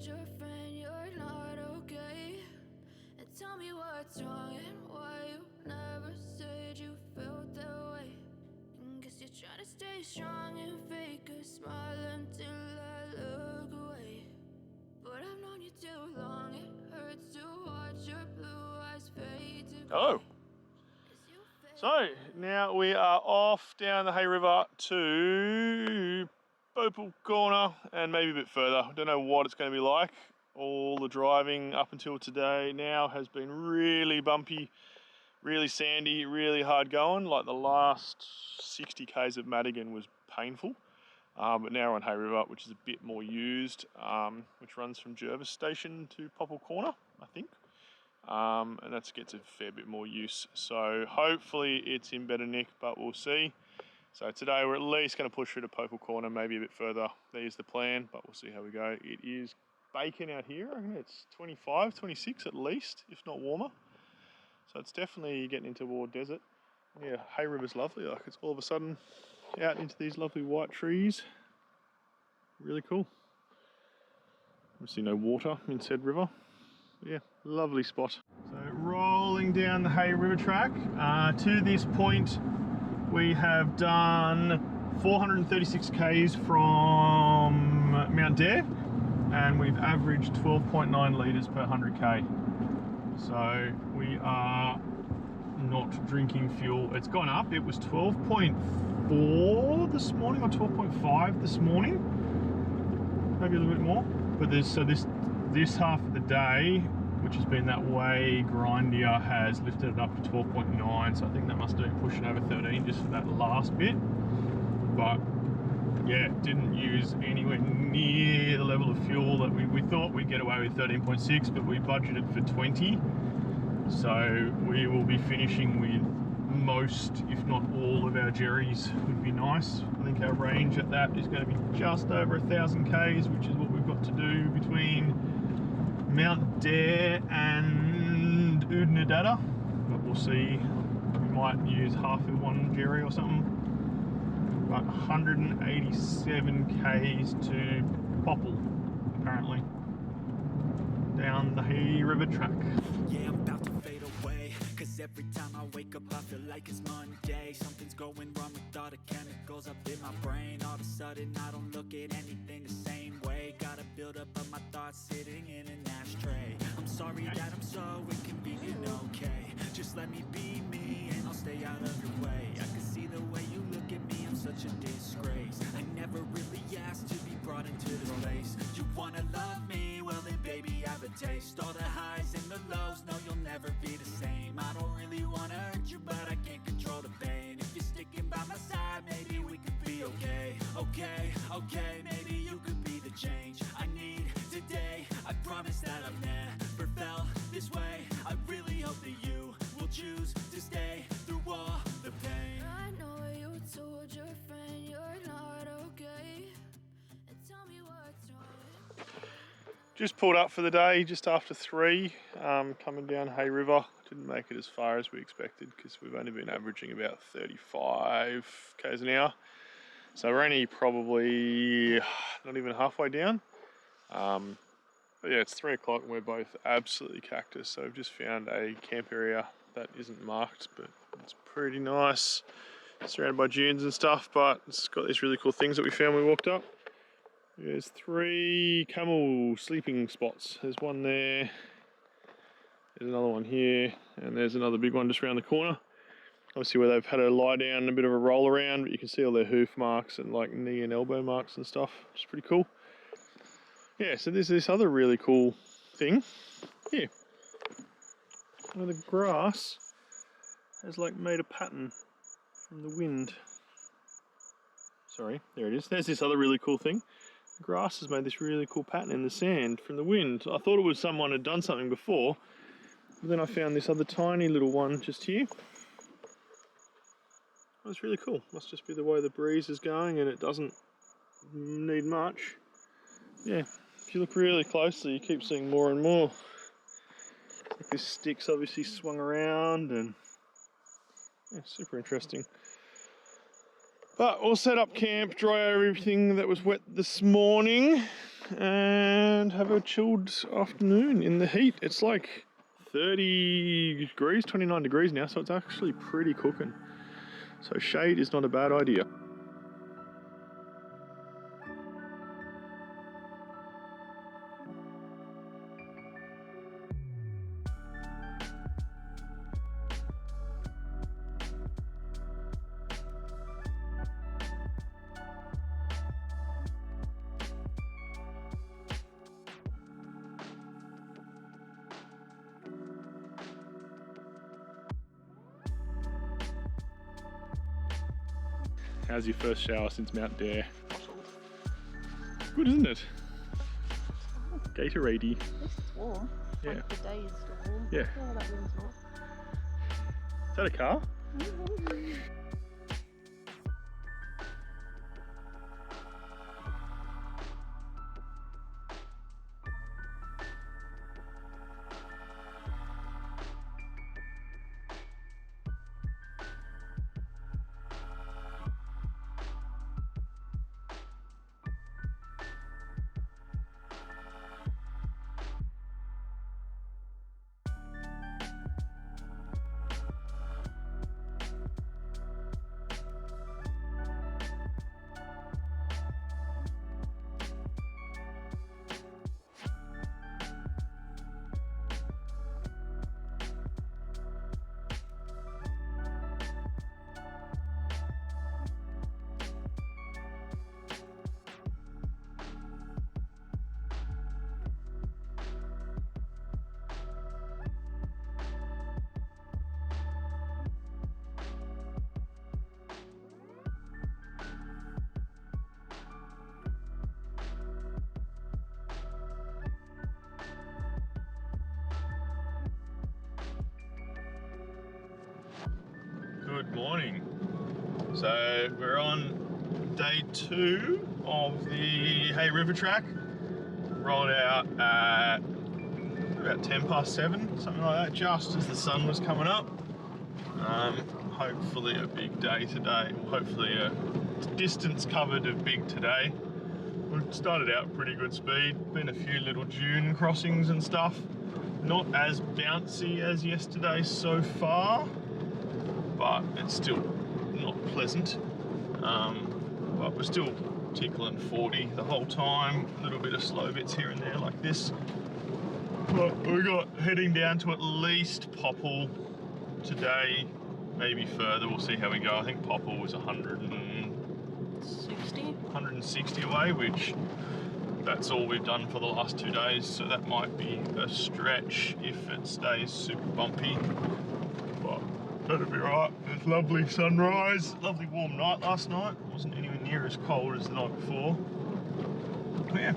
told your friend you're not okay? And tell me what's wrong and why you never said you felt that way. And guess you're trying to stay strong and fake a smile until I look away. But I've known you too long, it hurts to watch your blue eyes fade to gray. Oh. So now we are off down the Hay River to Popal Corner and maybe a bit further. I don't know what it's going to be like. All the driving up until today now has been really bumpy, really sandy, really hard going. Like the last 60 k's of Madigan was painful. But now we're on Hay River, which is a bit more used, which runs from Jervis Station to Popal Corner, I think. And that gets a fair bit more use. So hopefully it's in better nick, but we'll see. So today we're at least going to push through to Popal Corner, maybe a bit further. There's the plan, but we'll see how we go. It is baking out here. I think it's 25, 26 at least, if not warmer. So it's definitely getting into more desert. Yeah, Hay River's lovely. Like it's all of a sudden out into these lovely white trees. Really cool. Obviously no water in said river. Yeah, lovely spot. So rolling down the Hay River track. To this point we have done 436 k's from Mount Dare and we've averaged 12.9 litres per 100k. So we are not drinking fuel. It's gone up. It was 12.4 this morning or 12.5 this morning, maybe a little bit more. But this half of the day, which has been that way grindier, has lifted it up to 12.9. So I think that must have been pushing over 13 just for that last bit. But yeah, didn't use anywhere near the level of fuel that we thought we'd get away with 13.6, but we budgeted for 20. So we will be finishing with most, if not all, of our jerrys. Would be nice. I think our range at that is going to be just over 1,000 k's, which is what we've got to do between Mount Dare and Oodnadatta. But we'll see. We might use half of one jerry or something. But 187 k's to Popal, apparently, down the Hay River track. Yeah, I'm about to fade away, cause every time I wake up I feel like it's Monday. Something's going wrong with all the chemicals up in my brain. All of a sudden I don't look at anything the same way. Gotta build up of my thoughts sitting in an ashtray. I'm sorry that I'm so inconvenient, okay? Just let me be me and I'll stay out of your way. I can see the way you look at me, I'm such a disgrace. I never really asked to be brought into this place. You wanna love me? Well then baby I have a taste. All the highs and the lows, no you'll never be the same. I don't really wanna hurt you, but I can't control the pain. If you're sticking by my side, maybe we could be okay. Okay, maybe you could be the change I need today. I promise that I've never felt this way. I really hope that you will choose to stay through all the pain. I know you told your friend you're not okay. And tell me what's wrong. Just pulled up for the day just after 3, coming down Hay River. Didn't make it as far as we expected because we've only been averaging about 35 k's an hour. So we're only probably not even halfway down. But yeah, it's 3 o'clock and we're both absolutely cactus. So we've just found a camp area that isn't marked, but it's pretty nice. Surrounded by dunes and stuff, but it's got these really cool things that we found when we walked up. There's 3 camel sleeping spots. There's one there, there's another one here, and there's another big one just around the corner. Obviously where they've had a lie down and a bit of a roll around, but you can see all their hoof marks and like knee and elbow marks and stuff, which is pretty cool. Yeah, so there's this other really cool thing here, where the grass has like made a pattern from the wind. Sorry, there it is. There's this other really cool thing. The grass has made this really cool pattern in the sand from the wind. I thought it was someone had done something before, but then I found this other tiny little one just here. That's really cool. Must just be the way the breeze is going and it doesn't need much. Yeah, if you look really closely, you keep seeing more and more. Like this stick's obviously swung around and yeah, super interesting. But we'll set up camp, dry out everything that was wet this morning. and have a chilled afternoon in the heat. It's like 30 degrees, 29 degrees now, so it's actually pretty cooking. So shade is not a bad idea. How's your first shower since Mount Dare? Good, isn't it? Gatorade-y. At least it's warm. Yeah. Like the day is still warm. Yeah. Oh, that wind's not. Is that a car? Good morning. So we're on day 2 of the Hay River track. Rolled out at about 7:10, something like that, just as the sun was coming up. Hopefully a big day today. Hopefully a distance covered of big today. We started out pretty good speed. Been a few little dune crossings and stuff. Not as bouncy as yesterday so far, but it's still not pleasant. But we're still tickling 40 the whole time. A little bit of slow bits here and there like this. But we got heading down to at least Popple today, maybe further. We'll see how we go. I think Popple was 160 away, which that's all we've done for the last 2 days. So that might be a stretch if it stays super bumpy. But that'll be right. It's lovely sunrise, lovely warm night last night. Wasn't anywhere near as cold as the night before. But yeah,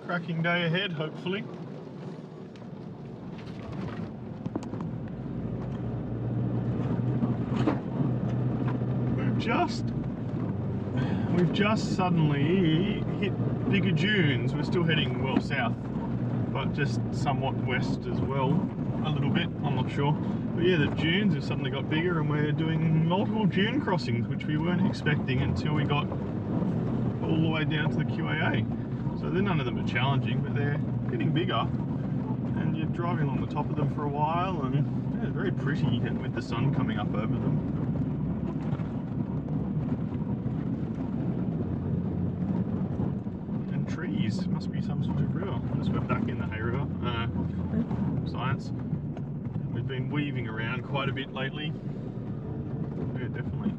cracking day ahead, hopefully. We've just suddenly hit bigger dunes. We're still heading well south, but just somewhat west as well, a little bit, I'm not sure. But yeah, the dunes have suddenly got bigger and we're doing multiple dune crossings, which we weren't expecting until we got all the way down to the QAA. So none of them are challenging, but they're getting bigger. And you're driving along the top of them for a while, and yeah, very pretty with the sun coming up over them. And trees, must be some sort of river. Unless we're back in the Hay River. Science. We've been weaving around quite a bit lately. Yeah, definitely.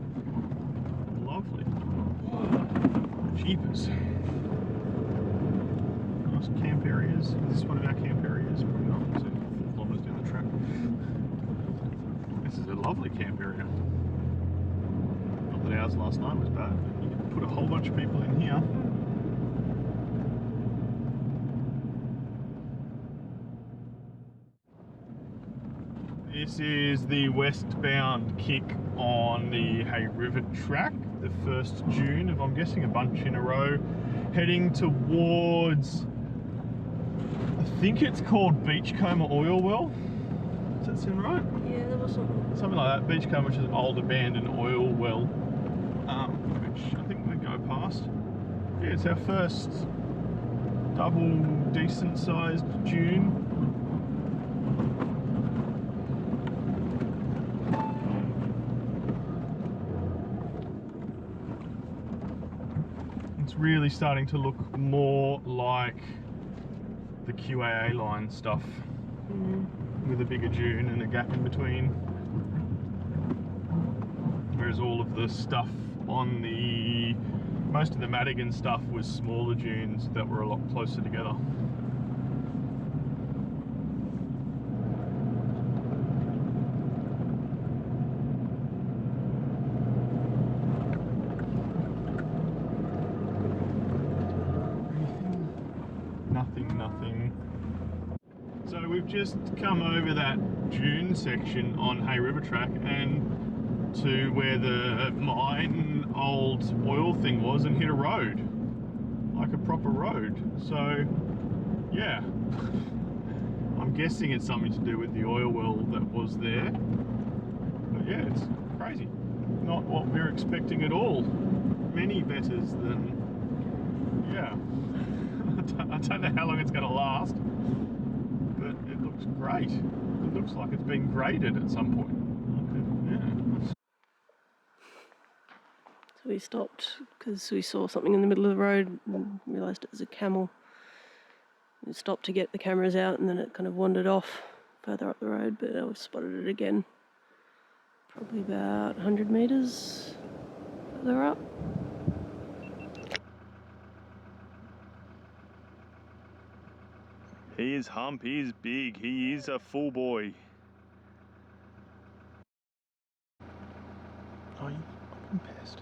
Lovely. Jeepers. Nice camp areas. Is this one of our camp areas? Probably not. It's 4 kilometres down the track. This is a lovely camp area. Not that ours last night was bad, but you can put a whole bunch of people in here. This is the westbound kick on the Hay River track, the first dune of, I'm guessing, a bunch in a row, heading towards, I think it's called Beachcomber Oil Well. Does that sound right? Yeah, there was Something like that. Beachcomber, which is an old abandoned oil well, which I think we go past. Yeah, it's our first double decent sized dune. It's really starting to look more like the QAA line stuff, with a bigger dune and a gap in between. Whereas all of the stuff on most of the Madigan stuff was smaller dunes that were a lot closer together. Nothing. So we've just come over that dune section on Hay River Track and to where the mine old oil thing was and hit a road, like a proper road. So yeah, I'm guessing it's something to do with the oil well that was there. But yeah, it's crazy. Not what we're expecting at all. Many better than, yeah. I don't know how long it's going to last, but it looks great. It looks like it's been graded at some point. Yeah. So we stopped because we saw something in the middle of the road and realised it was a camel. We stopped to get the cameras out and then it kind of wandered off further up the road, but I spotted it again. Probably about 100 metres further up. He is hump, he is big, he is a full boy. Oh, I'm pissed.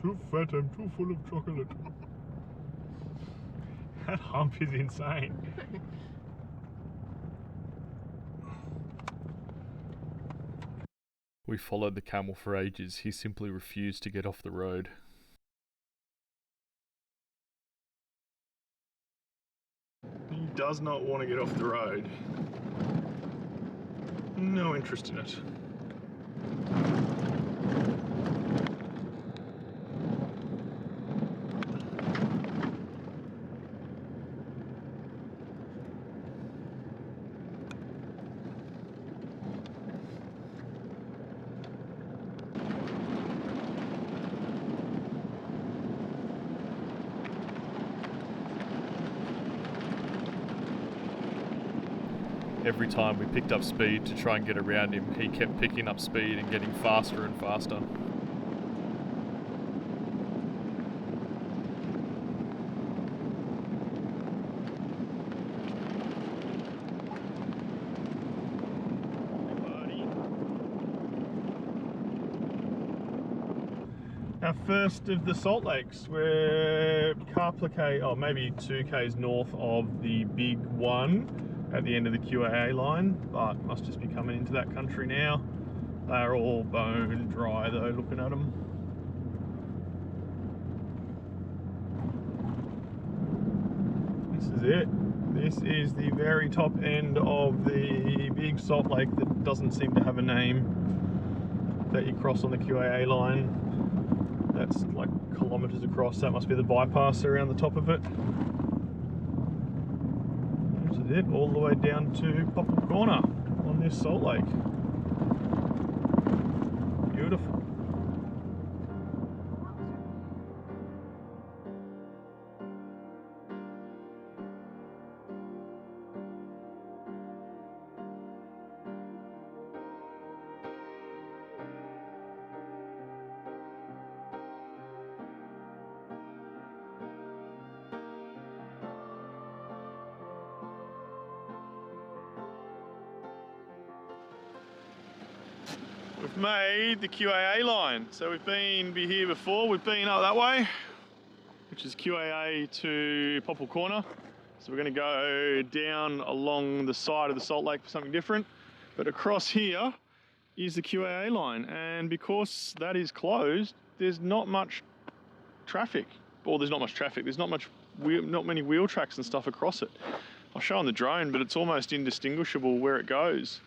Too fat, I'm too full of chocolate. That hump is insane. We followed the camel for ages. He simply refused to get off the road. He does not want to get off the road. No interest in it. Every time we picked up speed to try and get around him, he kept picking up speed and getting faster and faster. Our first of the Salt Lakes. We're maybe 2 k's north of the big one at the end of the QAA line, but must just be coming into that country now. They're all bone dry though, looking at them. This is it. This is the very top end of the big Salt Lake that doesn't seem to have a name, that you cross on the QAA line. That's like kilometres across. That must be the bypass around the top of it. This is it, all the way down to Popple Corner on this Salt Lake. Beautiful. We've made the QAA line. So we've been here before, we've been up that way, which is QAA to Popple Corner. So we're gonna go down along the side of the Salt Lake for something different. But across here is the QAA line. And because that is closed, there's not much traffic. or there's not much traffic. There's not many wheel tracks and stuff across it. I'll show on the drone, but it's almost indistinguishable where it goes.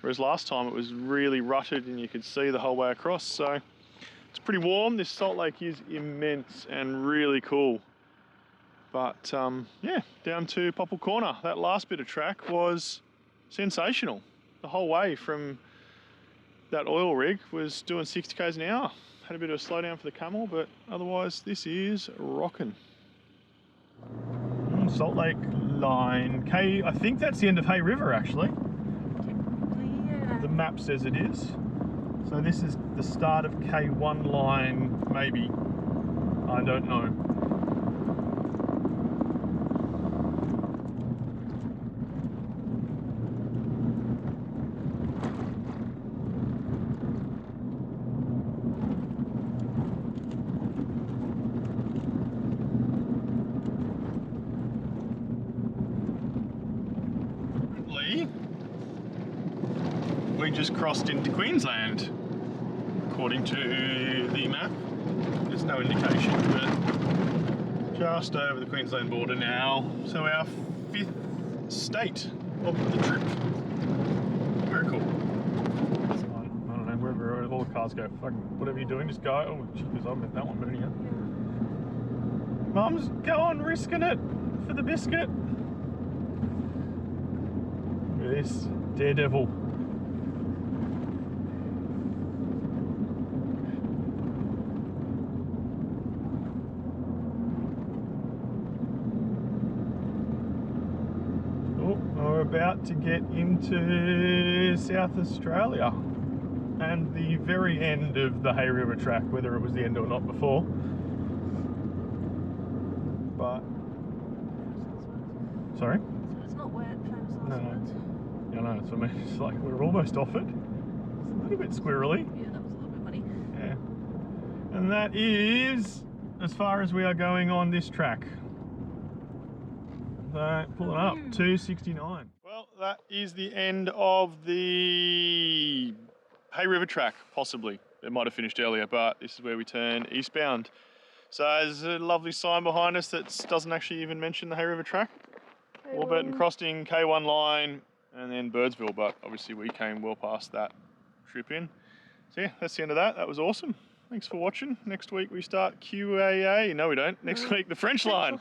Whereas last time it was really rutted and you could see the whole way across. So it's pretty warm. This salt lake is immense and really cool. But yeah, down to Popple Corner. That last bit of track was sensational. The whole way from that oil rig was doing 60 k's an hour. Had a bit of a slowdown for the camel, but otherwise this is rocking. Salt Lake line. I think that's the end of Hay River actually. Yeah. The map says it is. So this is the start of K1 line, maybe. I don't know. We just crossed into Queensland, according to the map. There's no indication, but just over the Queensland border now. So our 5th state of the trip. Very cool. I don't know, wherever all the cars go, fucking whatever you're doing, just go. Oh, jeez, I meant that one, but anyhow. Mum's going, risking it for the biscuit. Look at this daredevil. We're about to get into South Australia and the very end of the Hay River track, whether it was the end or not before. But sorry? So it's not wet, famous last words. Yeah, no, it's, I mean, it's like we're almost off it. It's a little bit squirrely. Yeah, that was a little bit muddy. Yeah. And that is as far as we are going on this track. So, pulling up, 269. Well, that is the end of the Hay River track, possibly. It might have finished earlier, but this is where we turn eastbound. So there's a lovely sign behind us that doesn't actually even mention the Hay River track. Warburton Crossing, K1 line, and then Birdsville, but obviously we came well past that trip in. So yeah, that's the end of that. That was awesome. Thanks for watching. Next week we start QAA. No, we don't. Next week, the French line.